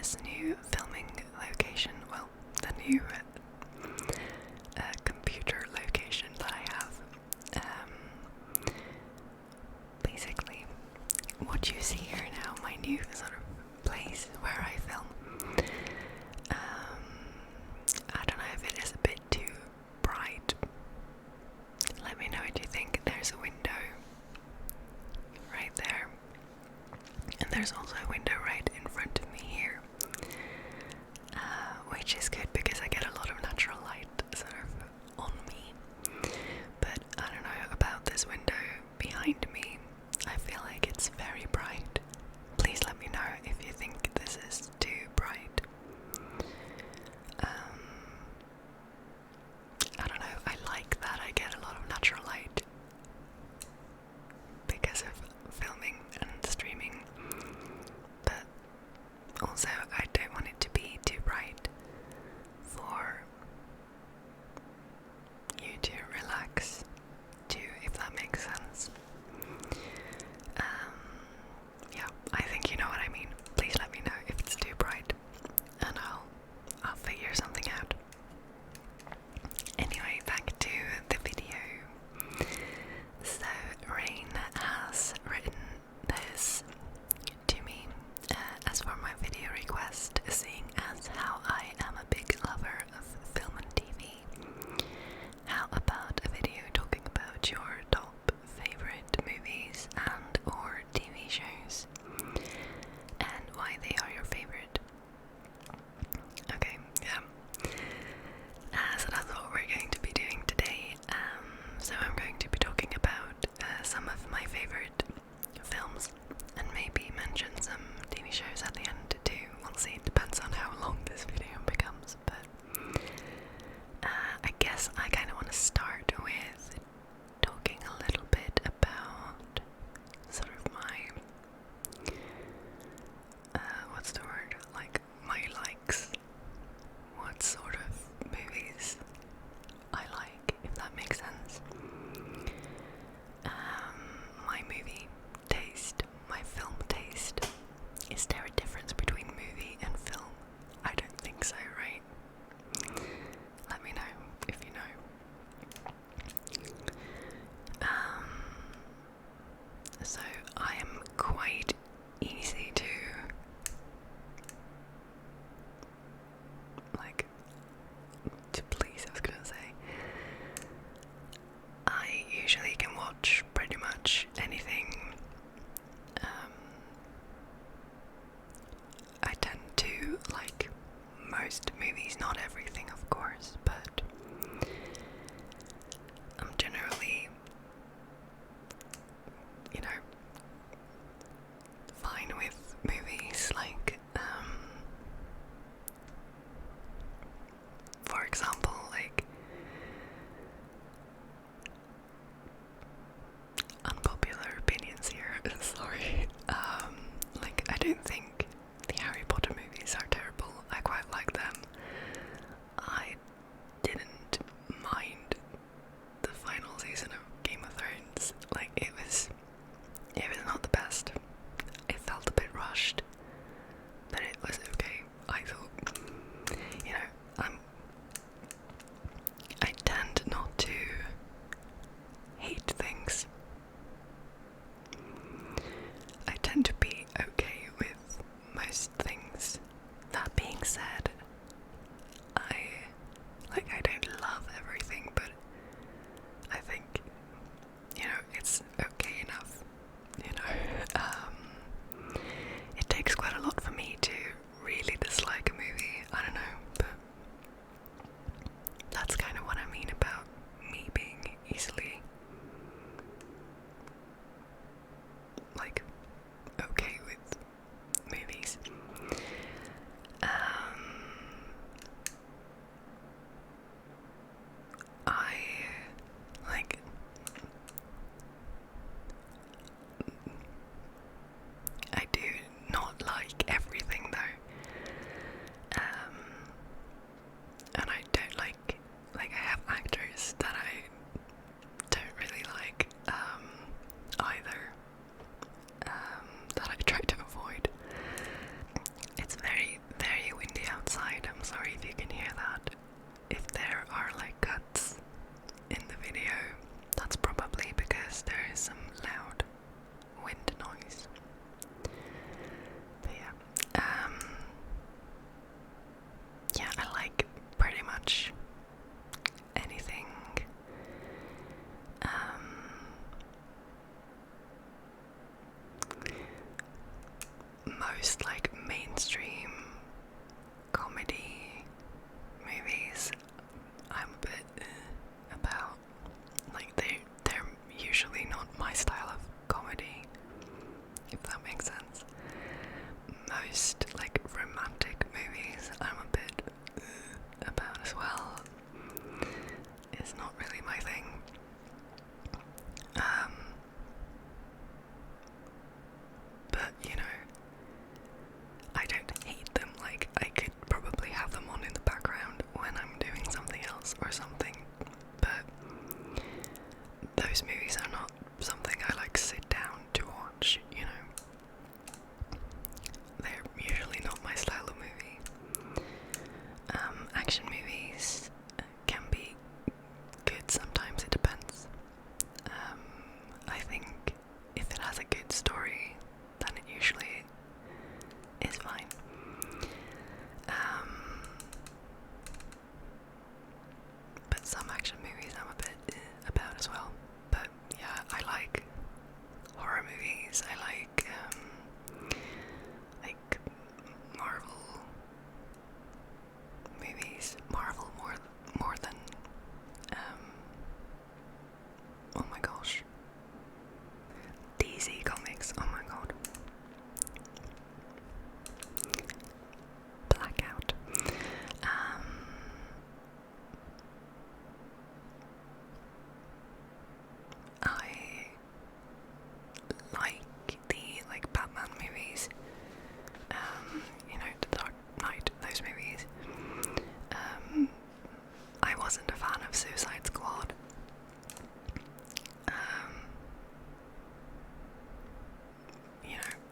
this new filming location, well, the new computer location that I have. Basically, what you see here now, my new sort of place where I film. I don't know if it is a bit too bright. Let me know what you think. There's a window right there, and there's also a window right in front of me here, which is good because I get a lot of natural light sort of on me. But I don't know about this window behind me. I feel like it's very bright. Please let me know if you think this is too bright. I don't know, I like that I get a lot of natural light because of filming and streaming, but also I don't want it to be too bright for you to relax too, if that makes sense. Yeah, I think you know what I mean. Please let me know if it's too bright, and I'll figure something out. Anyway, back to the video. So Rain has written this to me as for my video request, seeing as how I am a big lover of film and TV. How about a video talking about your top favorite movies and or TV shows, and why they are your favorite? Okay, yeah. So that's what we're going to be doing today. So I'm going to be talking about some of my favorite films, and maybe mention some TV shows at the end too. We'll see, it depends on how long this video becomes, but I guess I kind of want to start with talking a little bit about sort of my, what's the word, like my likes, what sort of movies I like, if that makes sense. My movie taste, my film taste. Is there a difference between movie and film? I don't think so, right? Let me know if you know. So I am quite easy to please, I was gonna say. I usually can watch pretty much anything. I tend to like most movies, not everything of course, but I'm generally, you know, fine with movies like, for example, like, unpopular opinions here, sorry, like, I don't think the Harry Potter movies are terrible. I quite like them. I didn't mind the final season of Game of Thrones. Like, it was not the best. It felt a bit rushed, but it was okay. I thought, you know, I tend not to hate things. I tend to be okay with most things. That being said, I don't love everything, but I think, you know, it's okay enough, you know. It takes quite a lot for me to really dislike a movie, I don't know, but that's kind of what I mean about me being easily, like, okay with movies. I do not like everything though, and I don't like I have actors that I don't really like either.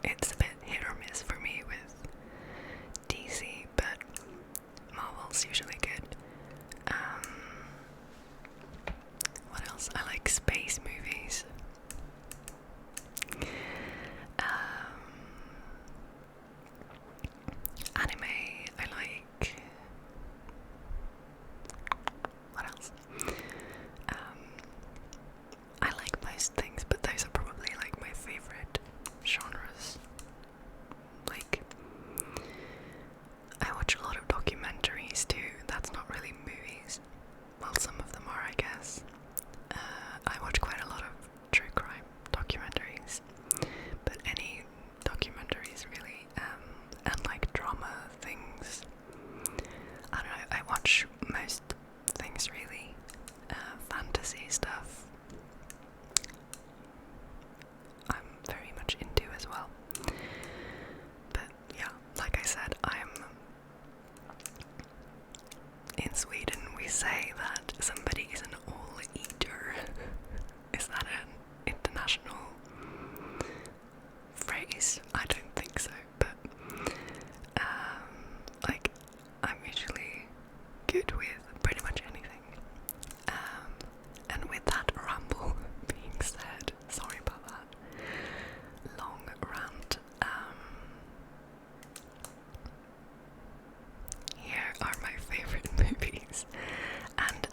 it's a bit hit or miss for me with DC, but Marvel's usually good. What else? I like space movies. Anime, I like. What else? I like most things, but those are probably like my favorite genres. Like, I watch a lot of documentaries too. That's not really movies. Well, some of them are, I guess. I watch quite a lot of true crime documentaries, but any documentaries really, and like drama things. I don't know, I watch most things really. Fantasy stuff I'm very much into as well. But yeah, like I said, in Sweden we say that somebody is an all-eater. Is that an international phrase? I don't think so, but like, I'm usually good with pretty much anything. And with that ramble being said, sorry about that long rant, here are my favorite movies. And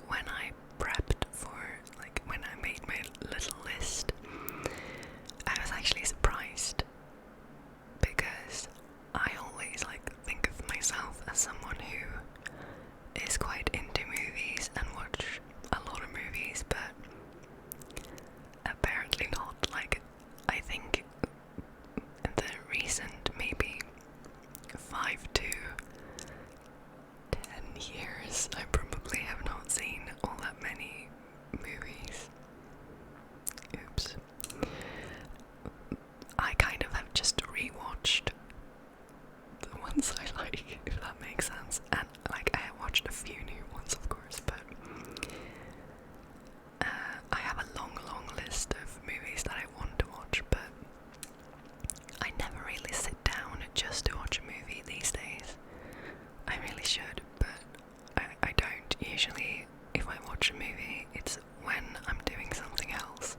when I prepped for, like, when I made my little list, I was actually surprised, because I always think of myself as someone who is quite into movies and watch a lot of movies, but apparently not. Like, I think in the recent maybe 5 to 10 years, I probably have not seen all that many movies. Oops. I kind of have just rewatched the ones I like, if that makes sense. And I have watched a few new ones, of course, but I have a long list of movies that I want to watch, but I never really sit down just to watch a movie these days. I really should, but I don't. Usually, if I watch a movie, it's when I'm doing something else.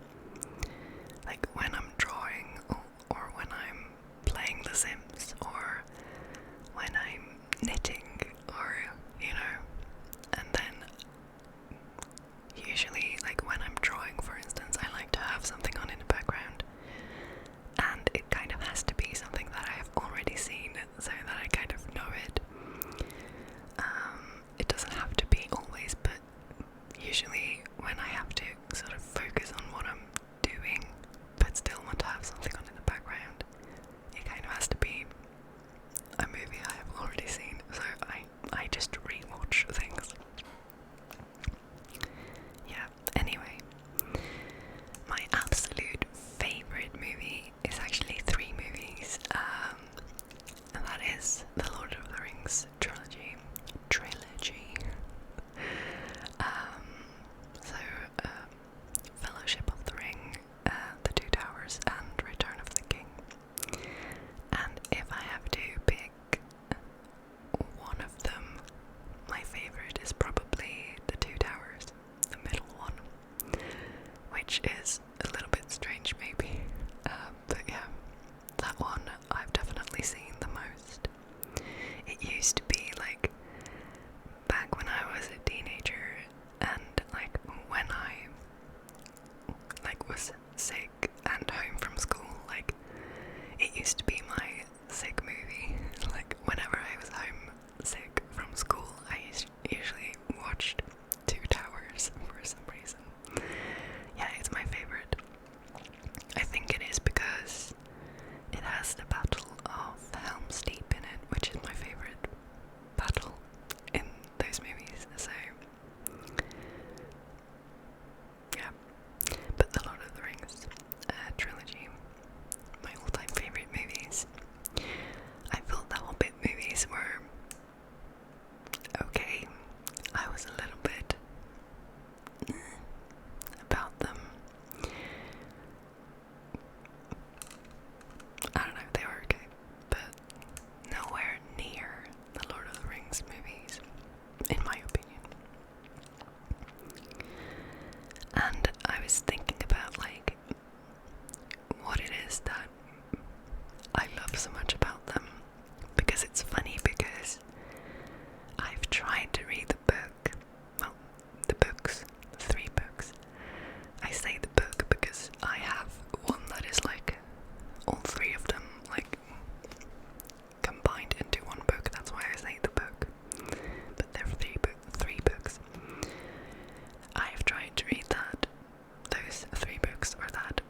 books, or that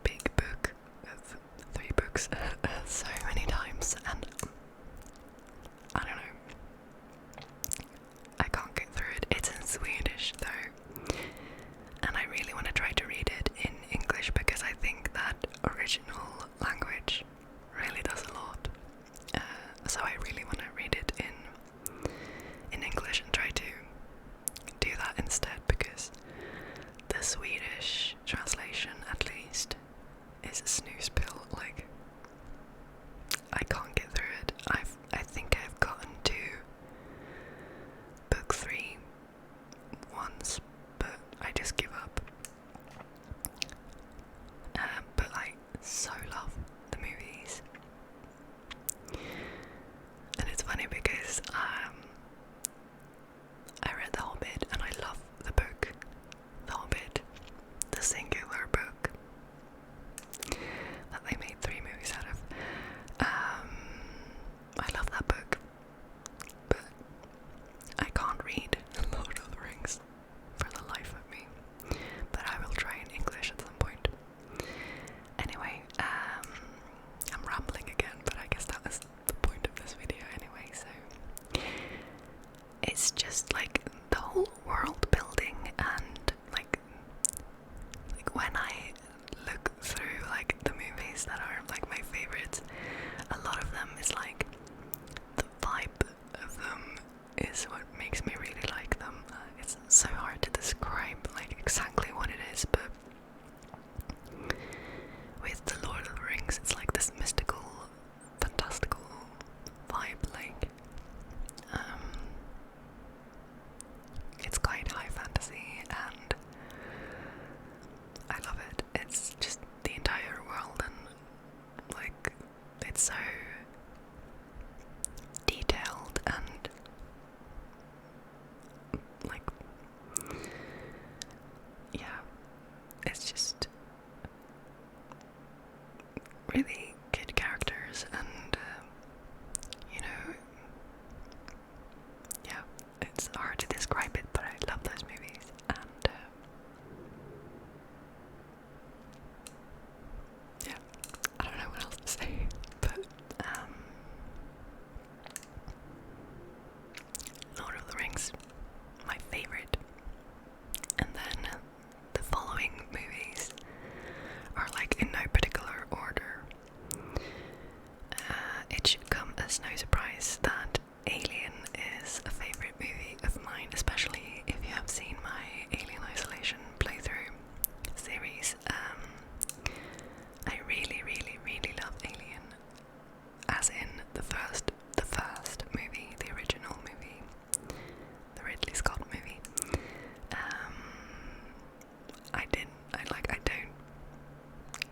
big book of 3 books, so many times, and I don't know, I can't get through it. It's in Swedish though, and I really want to try to read it in English because I think that original language really does a lot. So I really want to read it in English and try to do that instead, because the Swedish translation, at least, is a snooze pill. Like, I can't get through it. I think I've gotten to book 3 once, but I just give up. But I so love the movies. And it's funny because I read The Hobbit and I love the book The Hobbit, the singular book that they made 3 movies out of. I love that book, but I can't read Lord of the Rings for the life of me. But I will try in English at some point. Anyway, I'm rambling again, but I guess that was the point of this video anyway, so it's just like the whole world building, and like when I look through like the movies that are like my favorites, a lot of them is like the vibe of them is what makes me really like them. It's so hard to describe like exactly what it is, but with the Lord of the Rings, it's like this mystical, fantastical vibe. Like, it's quite high fantasy, and I love it. It's just the entire world, and like, it's so detailed and like, yeah, it's just really good characters, and you know, yeah, it's hard to describe it, but I love those movies, and yeah, I don't know what else to say, but Lord of the Rings, my favorite, and then the following movies are like in no particular order. It should come as no surprise that Alien is a favorite movie of mine, especially if you have seen my Alien Isolation playthrough series. I really, really, really love Alien, as in the first movie, the original movie, the Ridley Scott movie. I don't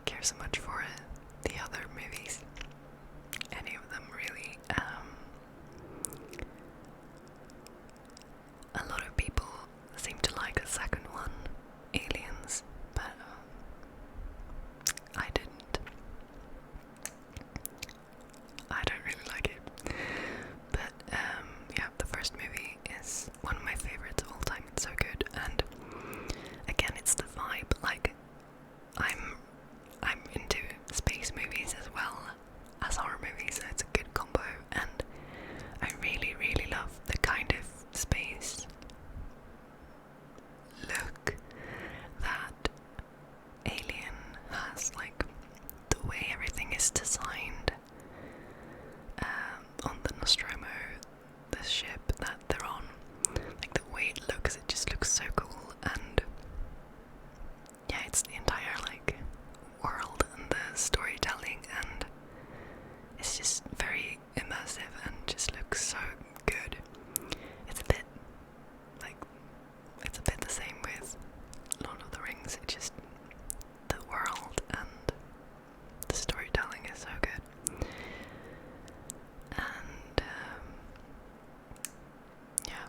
care so much for the other movies, any of them really. A lot of people seem to like the second one, Aliens, but I didn't. I don't really like it. But yeah, the first movie is one of my favorites of all time. It's so good, and again, it's the vibe. Like, I'm into space movies as well as horror movies, so it's a good combo, and I really, really love the kind of space look that Alien has, like the way everything is designed on the Nostromo, the ship that they're on, like the way it just looks so cool, and yeah, it's the entire like world and the storytelling, and it's just very immersive and just looks so good. It's a bit the same with Lord of the Rings. It just, the world and the storytelling is so good, and yeah,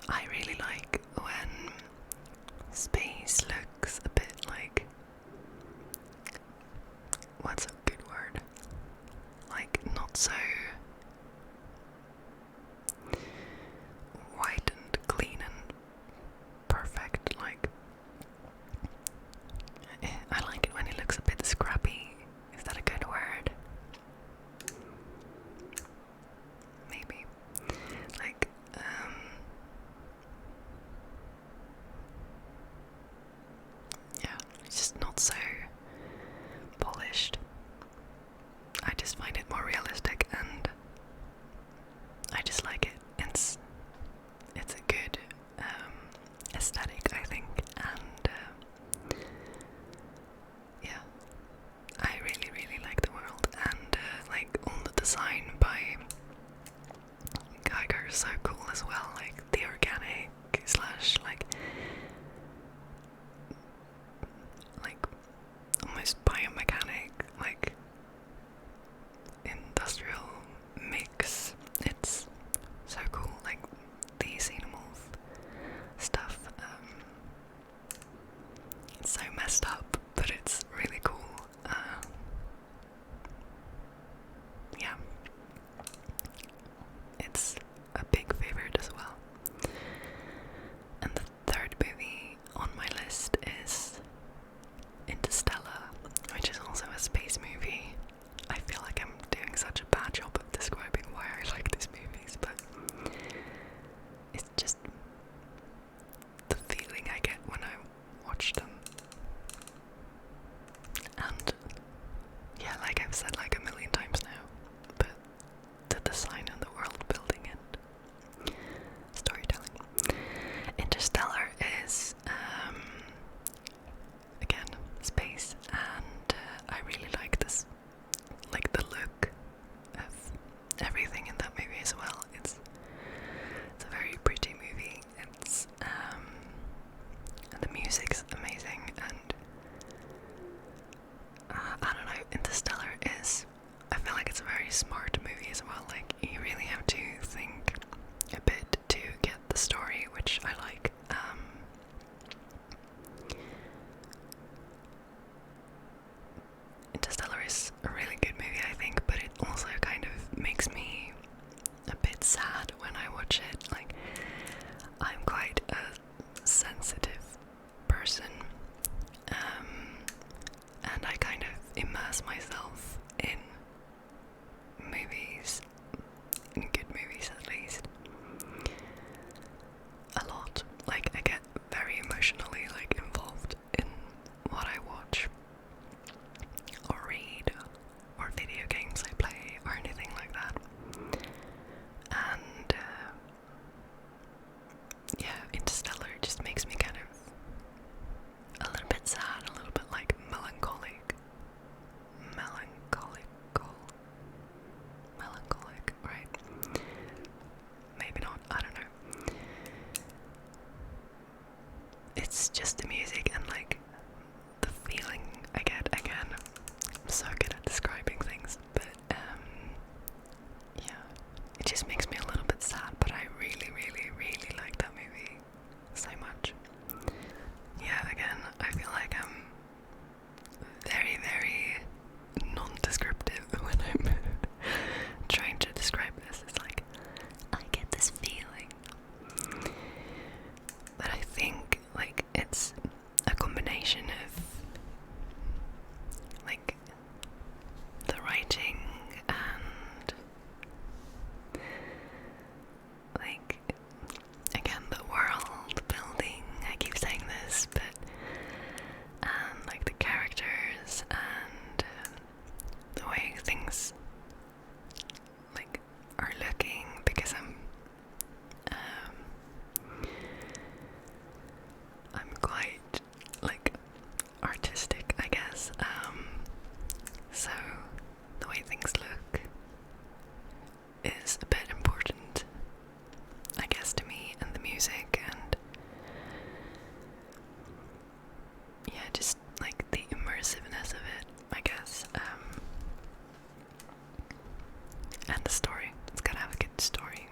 I really like when space looks a bit like, what's a good word? Like, not so white and clean and perfect. Like, I like like I've said like a million times now, but the design and the world building and storytelling. Interstellar is again space, and I really like this, like the look of everything in that movie as well. It's a very pretty movie. It's and the music's amazing, and I don't know, Interstellar is, I feel like it's a very smart movie as well. Like, you really have to think a bit to get the story, which I like. Interstellar is a really good movie, I think, but it also kind of makes me a bit sad when I watch it. Like, I'm quite a sensitive person, and I kind of immerse myself in movies, in good movies at least, a lot. Like, I get very emotionally like involved in what I watch or read or video games I play or anything like that. And yeah, Interstellar just makes me kind of a little bit sad, a little bit like melancholic, right? Maybe not, I don't know. It's just the music and like the feeling I get. Again, I'm so good at describing things, but yeah, it just makes me a little bit sad, but I really, really, really like that movie so much. Yeah, again, I feel like I'm very, very non-descriptive when I'm trying to describe this. It's like, I get this feeling. But I think, like, it's a combination of, like, the writing and, like, again, the world building. I keep saying this, but like the characters and the way things like are looking, because I'm quite like artistic, I guess. So the way things look is a bit important, I guess, to me, and the music, and yeah, just like the immersiveness of it, I guess. And the story. It's gotta have a good story.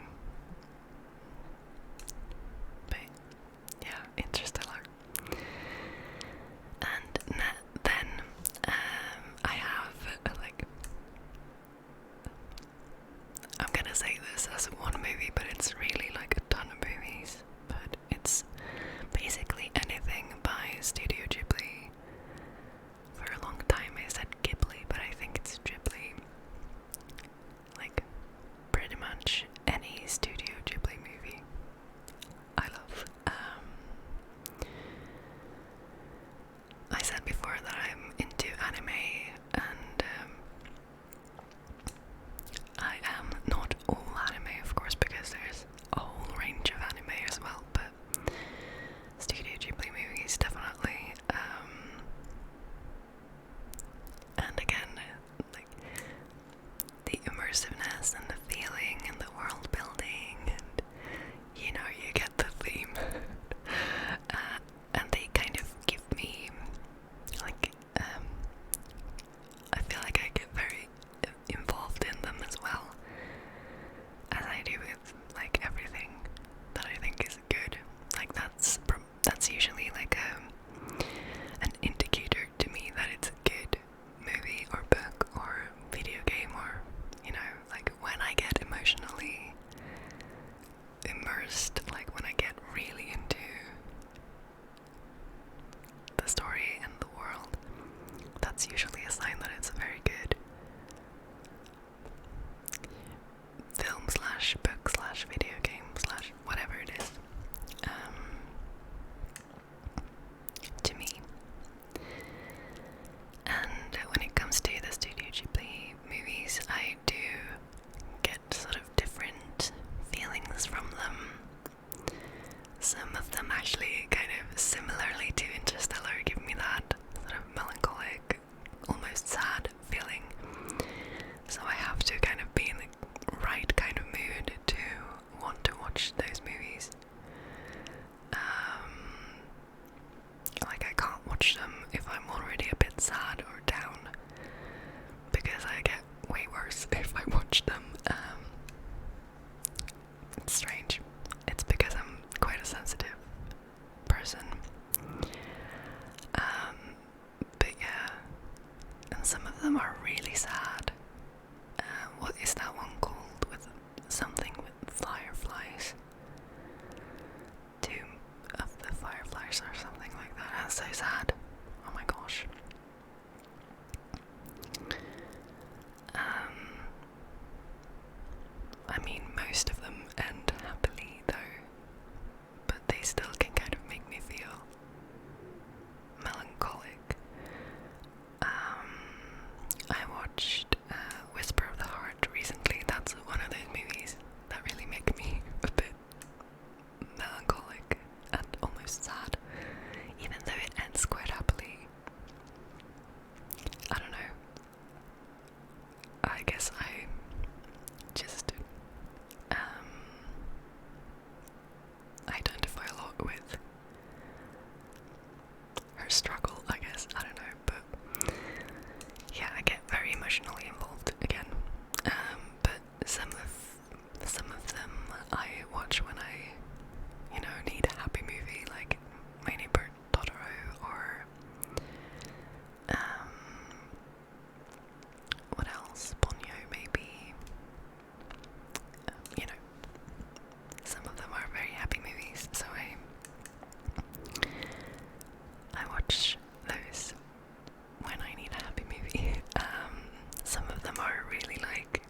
But yeah, Interstellar. And then I have like, I'm gonna say this as one movie, but it's really like a ton of movies. But it's basically anything by Studio Ghibli. For a long time I said Ghibli, but I think it's Ghibli. Like, pretty much any Studio Ghibli movie I love. I said before that I'm into anime, and I am not all anime, of course, because there's a whole range of anime as well, but Studio Ghibli movies definitely. And again, like the immersiveness and the feeling and the world building, and you know, you get the theme. And they kind of give me like I feel like I get very involved in them as well, as I do with like everything that I think is good. Like that's usually like an indicator to me that it's a good movie or book or video game, or you know, like when I get emotionally immersed, like when I get really into the story and the world, that's usually a sign that it's a very good film slash book slash video game slash whatever it is, to me. And when it comes to the Studio Ghibli them are really sad. What is that one called? With something with fireflies? Tomb of the Fireflies or something like that. That's so sad. Oh my gosh. I mean, most of them end happily though, but they still can kind of make me feel melancholic. I watched Whisper of the Heart recently. That's one of those movies that really make me a bit melancholic and almost sad, even though it ends quite happily. I don't know. I guess I just identify a lot with her struggle, I guess. I don't know, but yeah, I get very emotionally involved again. But some of them I watch when I, need a happy movie, like My Neighbor Totoro, or what else? Ponyo, maybe. Some of them are very happy movies, so I watch those when I need a happy movie. Some of them are really like,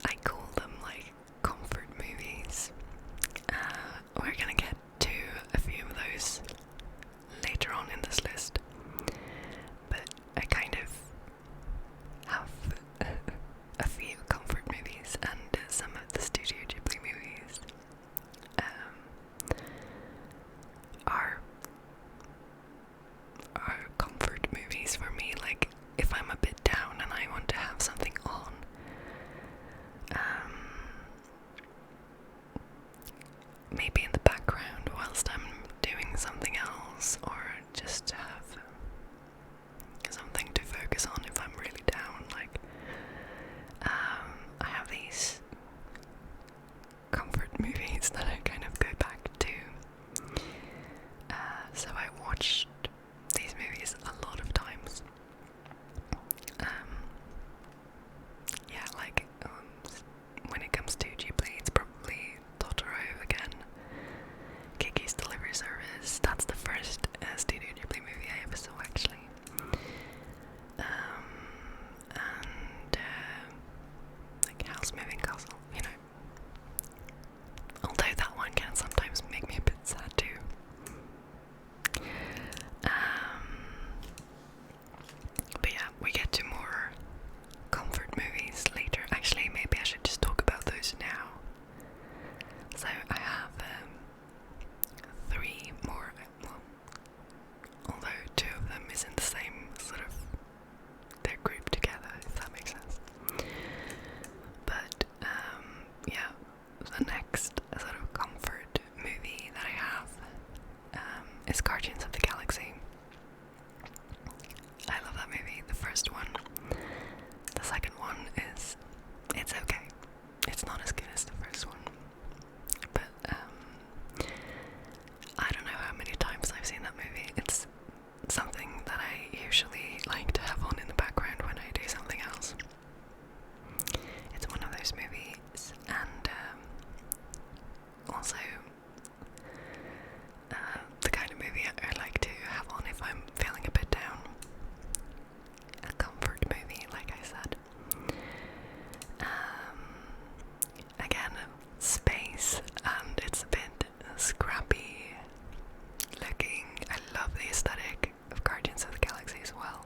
I call them like comfort movies. We're gonna get to a few of those later on in this list, but I kind of have a few comfort movies, and some of the Studio Ghibli movies are comfort movies for me. Like, if I'm a bit down and I want to have something on, maybe in the background whilst I'm doing something else, or just to have something to focus on if I'm really down. Like, I have these comfort movies that I kind of go back to. So I watched these movies a lot of times. Yeah, like when it comes to Ghibli, it's probably Totoro again. Kiki's Delivery Service. That's the first Studio Ghibli movie I ever saw, actually. And like House Moving Castle, Although that one can sometimes make me a bit sad too. But yeah, we get to more comfort movies later. Actually, maybe I should just talk about those now. So I have 3 more, well, although 2 of them is in the same sort of, they're grouped together, if that makes sense. But yeah, the next sort of comfort movie that I have is Guardians of the Galaxy. I love that movie, the first one. The second one it's okay. It's not as good as the first one. But I don't know how many times I've seen that movie. It's something that I usually like to have on in the background when I do something else. It's one of those movies, and also the kind of movie I like to have on if I'm feeling a bit down. A comfort movie, like I said. Again, space, and it's a bit scrappy looking. I love the aesthetic of Guardians of the Galaxy as well.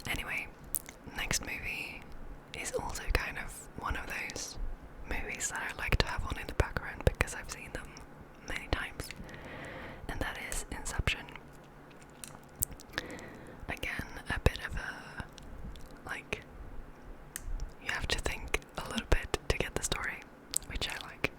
Anyway, next movie is also kind of one of those movies that I like to have on in the background because I've seen them many times, and that is Inception. Again, a bit of a, like, you have to think a little bit to get the story, which I like.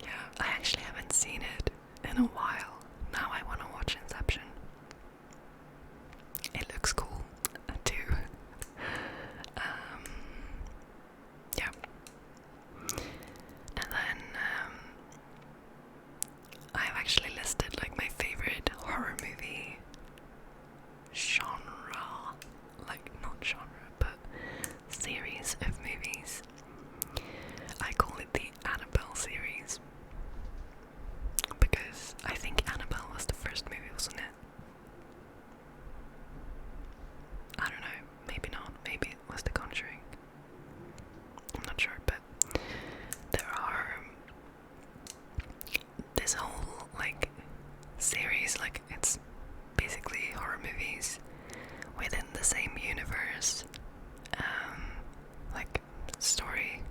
Yeah, I actually haven't seen it in a while. Now I want to watch Inception. It looks cool, too. Yeah. And then, I've actually listed, like, my favorite horror movie genre. Like, not genre, but series of movies. I call it the Annabelle series. Because I think Annabelle was the first movie, wasn't it? I don't know, maybe not, maybe it was The Conjuring. I'm not sure, but there are this whole, like, series, like, it's basically horror movies within the same universe, like, story-wise.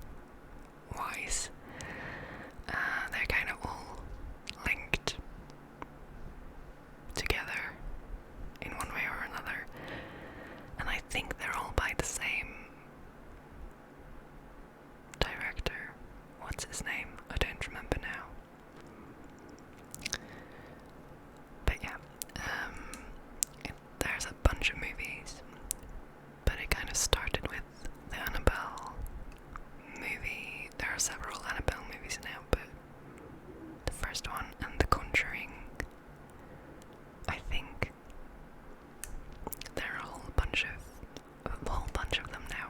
They're kind of all linked together in one way or another, and I think they're all by the same director. What's his name? I don't remember now. But yeah, there's a bunch of movies, but it kind of started with the Annabelle movie. There are several Annabelle movies now, but the first one and The Conjuring, I think there are a whole bunch of them now.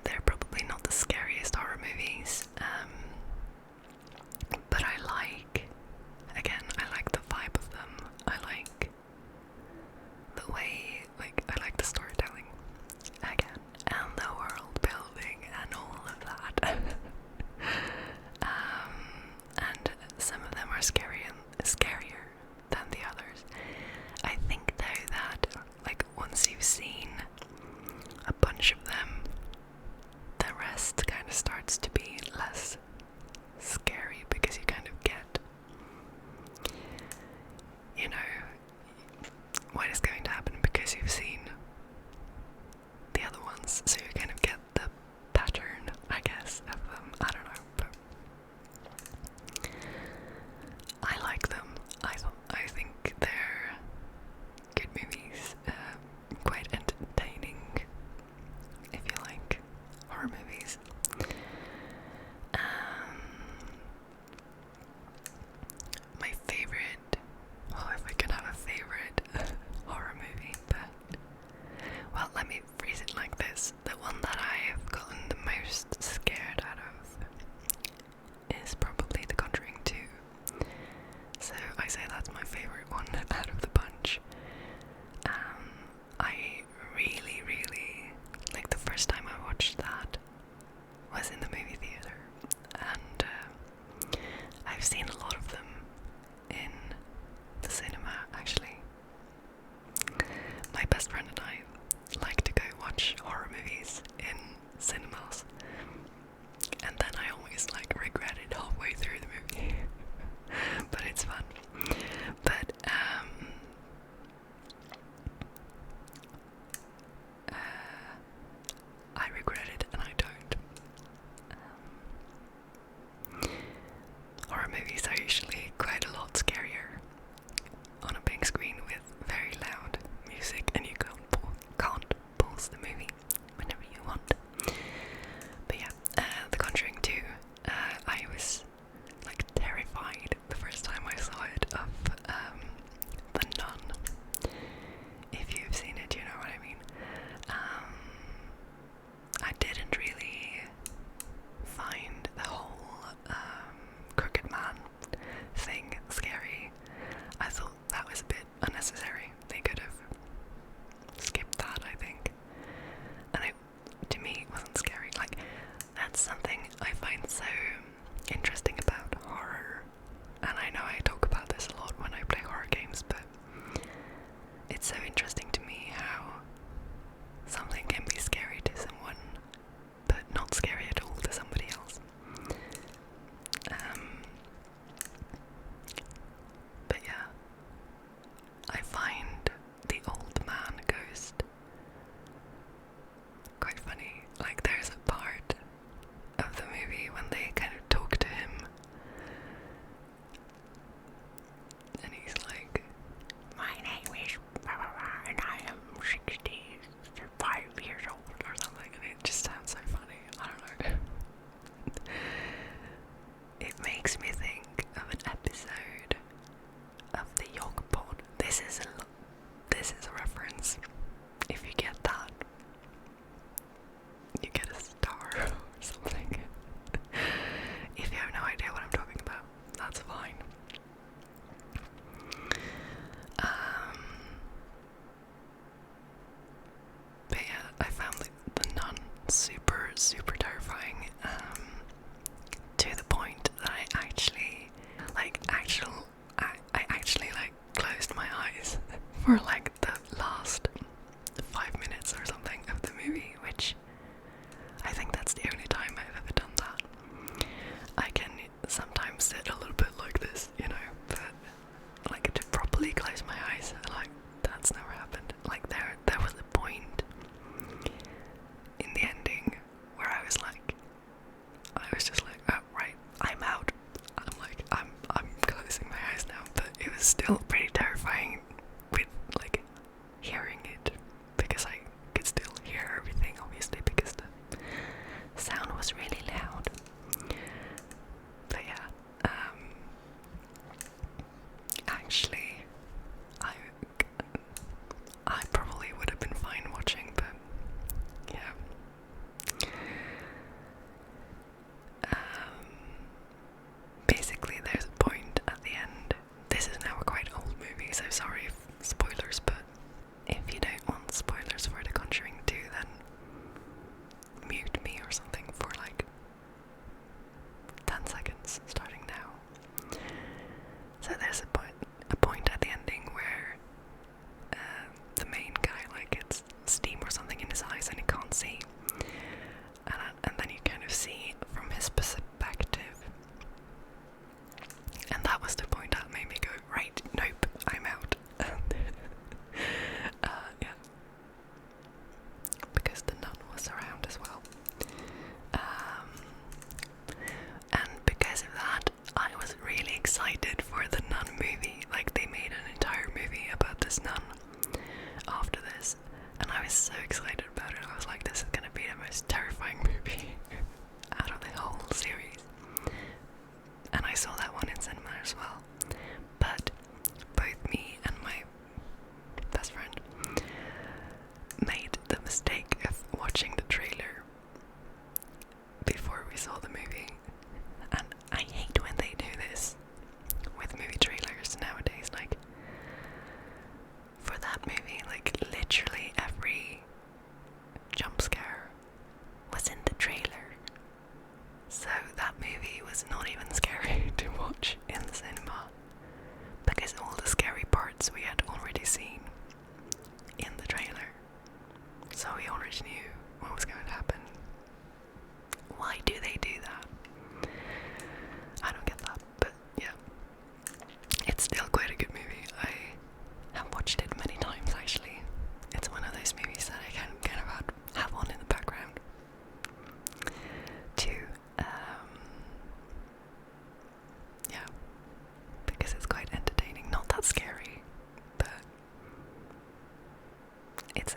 They're probably not the scariest horror movies, but I like the vibe of them. I like the way, like, I like the storytelling again, and the world building and all of that. And some of them are scarier than the others. I think though that, like, once you've seen a bunch of them, the rest kind of starts to be less scary because you kind of get, you know, what is going to happen because you've seen the other ones, so you kind of get the pattern, I guess, of them. I don't know, but I like them. I think they're good movies, quite entertaining if you like horror movies. My favorite, if I could have a favorite horror movie, but, well, let me phrase it like this. The one that I have gotten the most scared out of is probably The Conjuring 2. So I say that's my favorite one out of the bunch. I really, really, like, the first time I watched that was in the movie theater, and I've seen a lot of them in the cinema, actually. My best friend and I like to go watch horror movies in cinemas, and then I always, like, regret it halfway through the movie. But it's fun. But I regret it and I don't. Horror movies are for like the last 5 minutes or something of the movie, which I think that's the only time I've ever done that. I can sometimes sit a little bit like this, you know, but like to properly close my eyes, like that's never happened. Like there was a point in the ending where I was just like, oh right, I'm out. I'm closing my eyes now, but it was still pretty terrifying with like hearing it, because I could still hear everything, obviously, because the sound was really loud. But yeah, actually, I probably would have been fine watching, but yeah. Basically, there's a point at the end. This is now a quite old movie, so sorry if spoilers, but if you don't want spoilers for The Conjuring 2, then mute me or something for like 10 seconds, starting now. So there's a point at the ending where the main guy like gets steam or something in his eyes and he can't see, and then you kind of see from his perspective. And that was the point that made me go, right, nope, I'm out. Yeah. Because the nun was around as well. And because of that, I was really excited for the Nun movie. Like, they made an entire movie about this nun after this. And I was so excited about it. I was like, this is gonna be the most terrifying movie out of the whole series. And I saw that one in cinema as well. But both me and my best friend made the mistake of watching the trailer before we saw the movie. And I hate when they do this with movie trailers nowadays. Like, for that movie, like literally every jump scare was in the trailer. So that movie was not even scary to watch in the cinema, because all the scary parts we had already seen in the trailer. So we already knew what was going to happen. Why do they do that? I don't get that, but yeah. It's still quite a good movie. I have watched it many times actually. It's one of those movies that I can kind of have on in the background to yeah, because it's quite entertaining. Not that scary, but it's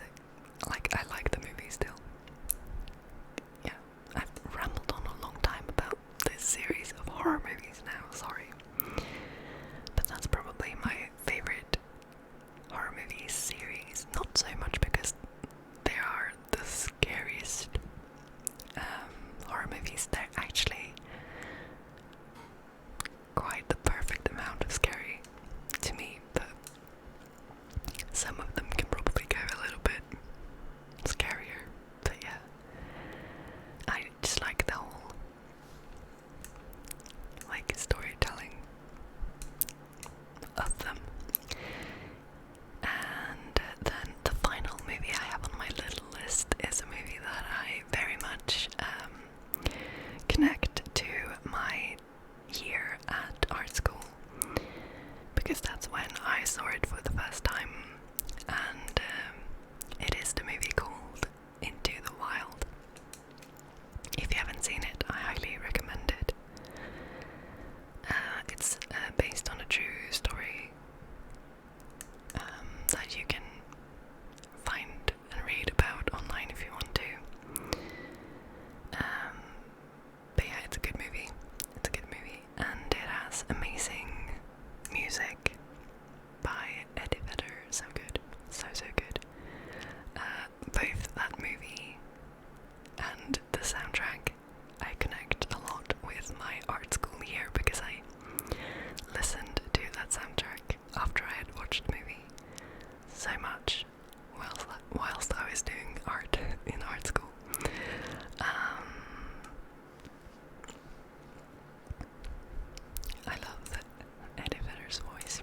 I like the movie still. Yeah, I've rambled on a long time about this series of horror movies now, sorry. But that's probably my favorite horror movie series. Not so much because they are the scariest horror movies. They're actually quite the perfect amount of scary to me, but some of them can probably go a little bit scarier. But yeah, I just like the whole like storytelling of them. And then the final movie I have on my little list is a movie that I very much connect to my year at art school, because that's when I saw it for the first time, and it is the movie called Into the Wild. If you haven't seen it, I highly recommend it. It's based on a true story that you can find and read about online if you want to. But yeah, it's a good movie. It's a good movie, and it has amazing music by Eddie Vedder. So good, so good. Both that movie and the soundtrack, I connect a lot with my art school year, because I listened to that soundtrack after I had watched the movie so much whilst I was doing art in art school. I love Eddie Vedder's voice.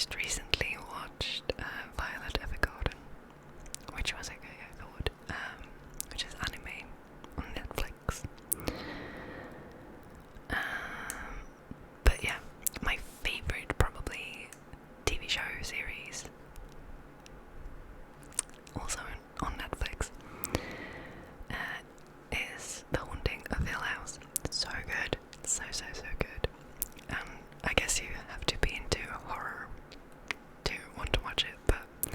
most recently watched Violet Evergarden, which was okay, I thought, which is anime on Netflix. But yeah, my favorite probably TV show series, also on Netflix, is The Haunting of Hill House. It's so good. It's so good. I guess you have to be into horror to want to watch it, but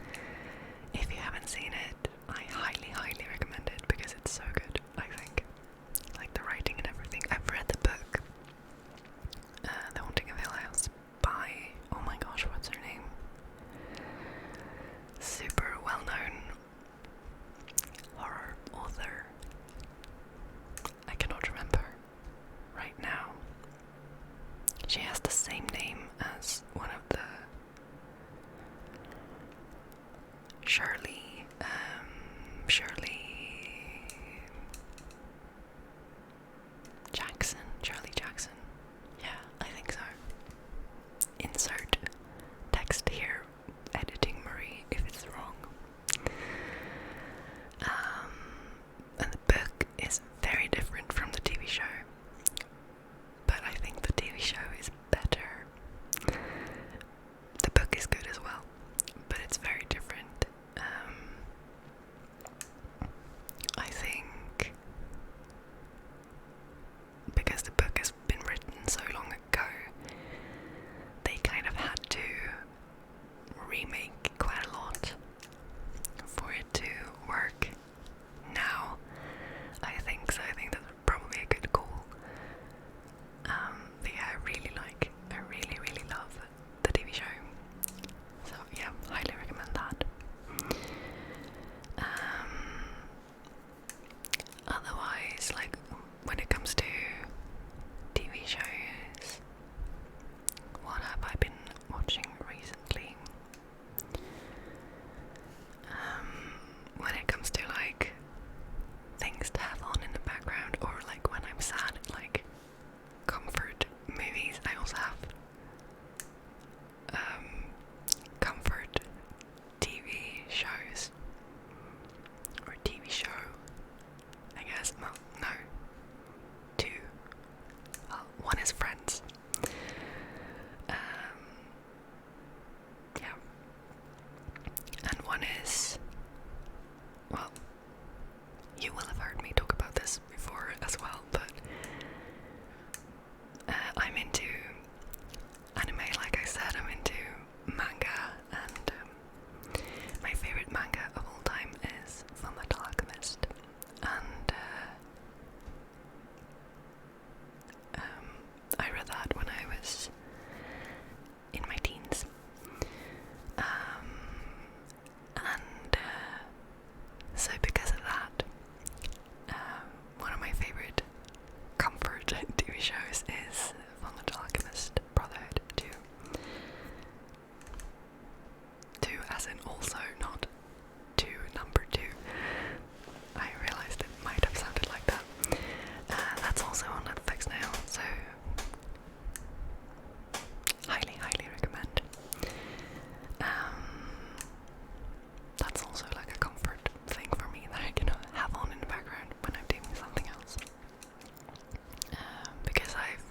if you haven't seen it, I highly recommend it because it's so good, I think. Like the writing and everything. I've read the book, The Haunting of Hill House, by, oh my gosh, what's her name? Super well-known horror author. I cannot remember right now. She has the same name as one of the Shirley Jackson. Yeah, I think so. Insert text here, editing Marie, if it's wrong. And the book is very different from the TV show, but I think the TV show is better. The book is good as well, but it's very different. I think because the book has been written so long ago, they kind of had to remake quite a lot for it to work now. I think so. I think that's probably a good call. But yeah, I really love the TV show. So yeah, highly recommend that. Otherwise, like when it comes to TV shows, what have I been watching recently? When it comes to like things to have on in the background, or like when I'm sad, like comfort movies, I also have comfort TV shows, or TV show, I guess. Well, no, two. Well, one is Friends. Yeah, and one is, well, you will have heard me talk about this before as well, but I'm into anime, like I said. I'm into manga, and my favorite manga of all time is Fullmetal Alchemist, and I read that when I was in my teens, and so because of that, one of my favorite comfort TV shows is Fullmetal Alchemist Brotherhood 2. 2 as in also, not 2 number 2. I realized it might have sounded like that. That's also on Netflix now, so highly recommend. That's also like a comfort thing for me that I can have on in the background when I'm doing something else. Because I've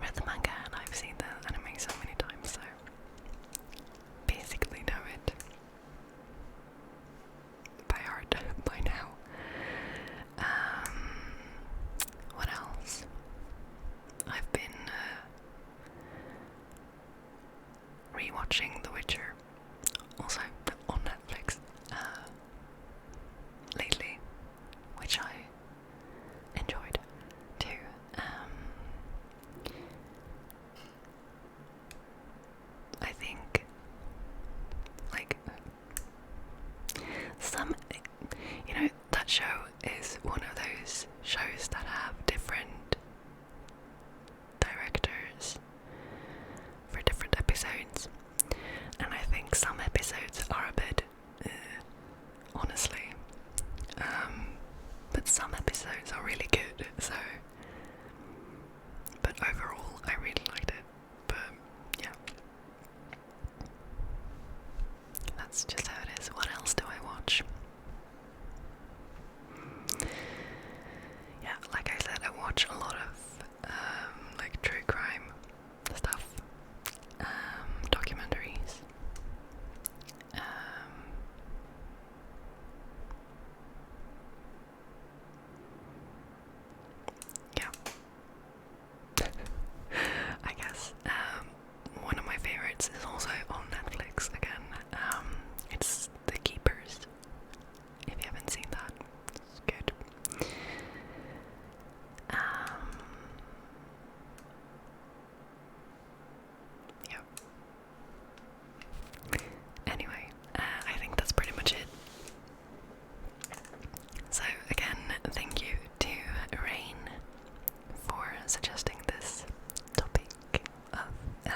read the manga and I've seen the anime so many times, so basically know it by heart by now. What else? I've been rewatching The Witcher, also on Netflix, lately, which I enjoyed too. I think, like, that show is one of those shows that have different directors for different episodes, and I think some episodes are a bit honestly, but some episodes are really good, so, but overall I really liked it. But yeah,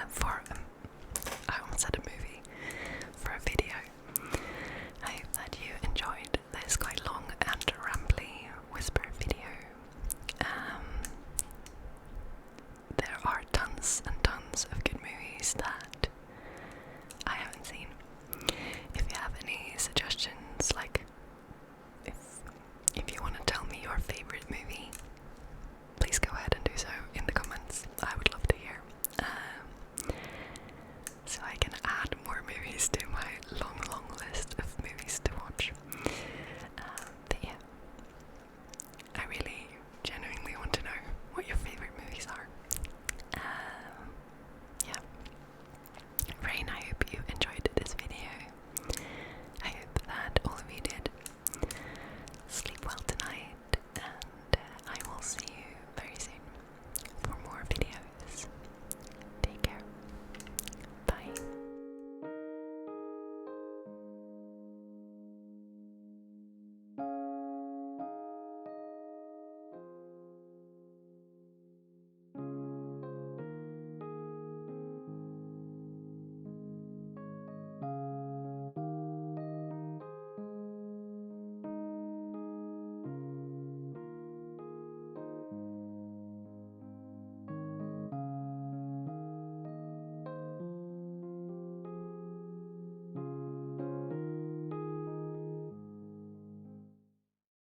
for